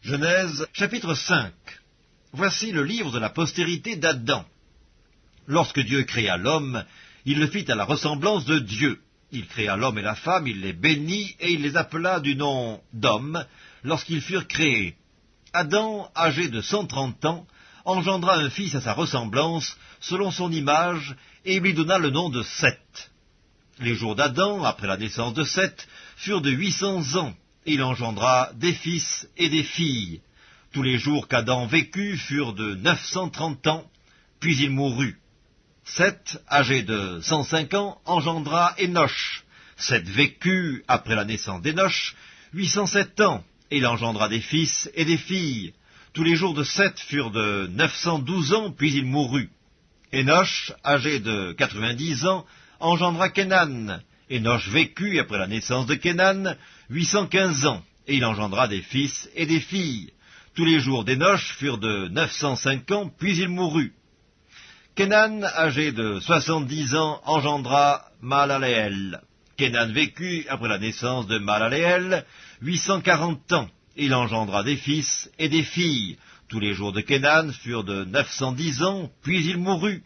Genèse, chapitre 5. Voici le livre de la postérité d'Adam. Lorsque Dieu créa l'homme, il le fit à la ressemblance de Dieu. Il créa l'homme et la femme, il les bénit, et il les appela du nom d'homme, lorsqu'ils furent créés. Adam, âgé de 130 ans, engendra un fils à sa ressemblance, selon son image, et il lui donna le nom de Seth. Les jours d'Adam, après la naissance de Seth, furent de 800 ans, et il engendra des fils et des filles. Tous les jours qu'Adam vécut furent de 930 ans, puis il mourut. Seth, âgé de 105 ans, engendra Énoch. Seth vécut, après la naissance d'Énoch, 807 ans, et il engendra des fils et des filles. Tous les jours de Seth furent de 912 ans, puis il mourut. Énoch, âgé de 90 ans, engendra Kénan. Énoch vécut, après la naissance de Kénan, 815 ans, et il engendra des fils et des filles. Tous les jours d'Énoch furent de 905 ans, puis il mourut. Kénan, âgé de 70 ans, engendra Mahalaleel. Kénan vécut, après la naissance de Mahalaleel, 840 ans, et il engendra des fils et des filles. Tous les jours de Kénan furent de 910 ans, puis il mourut.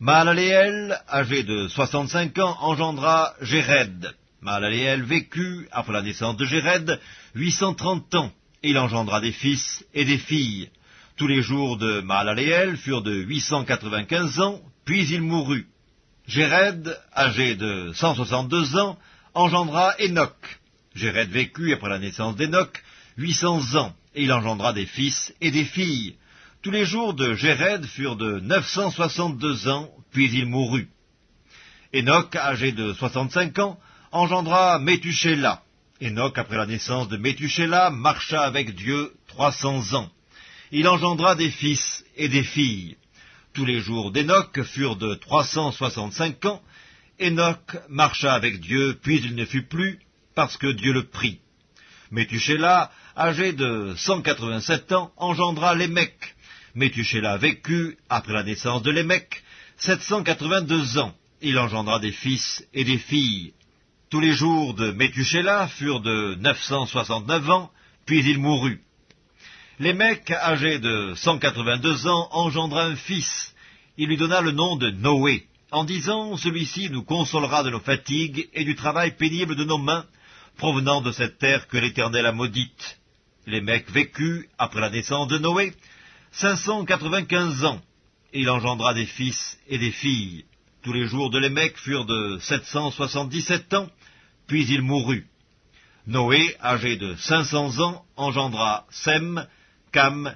Mahalaleel, âgé de 65 ans, engendra Jéred. Mahalaleel vécut, après la naissance de Jéred, 830 ans, et il engendra des fils et des filles. Tous les jours de Mahalaleel furent de 895 ans, puis il mourut. Jéred, âgé de 162 ans, engendra Énoch. Jéred vécut, après la naissance d'Énoch, 800 ans, et il engendra des fils et des filles. Tous les jours de Jéred furent de 962 ans, puis il mourut. Énoch, âgé de 65 ans, engendra Métuchéla. Énoch, après la naissance de Métuchéla, marcha avec Dieu 300 ans. Il engendra des fils et des filles. Tous les jours d'Énoch furent de 365 ans. Énoch marcha avec Dieu, puis il ne fut plus, parce que Dieu le prit. Métuchéla, âgé de 187 ans, engendra Lémec. Métuchéla vécut, après la naissance de Lémec, 782 ans. Il engendra des fils et des filles. Tous les jours de Métuchéla furent de 969 ans, puis il mourut. Lémec, âgé de 182 ans, engendra un fils. Il lui donna le nom de Noé, en disant « Celui-ci nous consolera de nos fatigues et du travail pénible de nos mains, provenant de cette terre que l'Éternel a maudite. » Lémec vécut, après la naissance de Noé, 595 ans, et il engendra des fils et des filles. Tous les jours de Lémec furent de 777 ans, puis il mourut. Noé, âgé de 500 ans, engendra Sem, Cam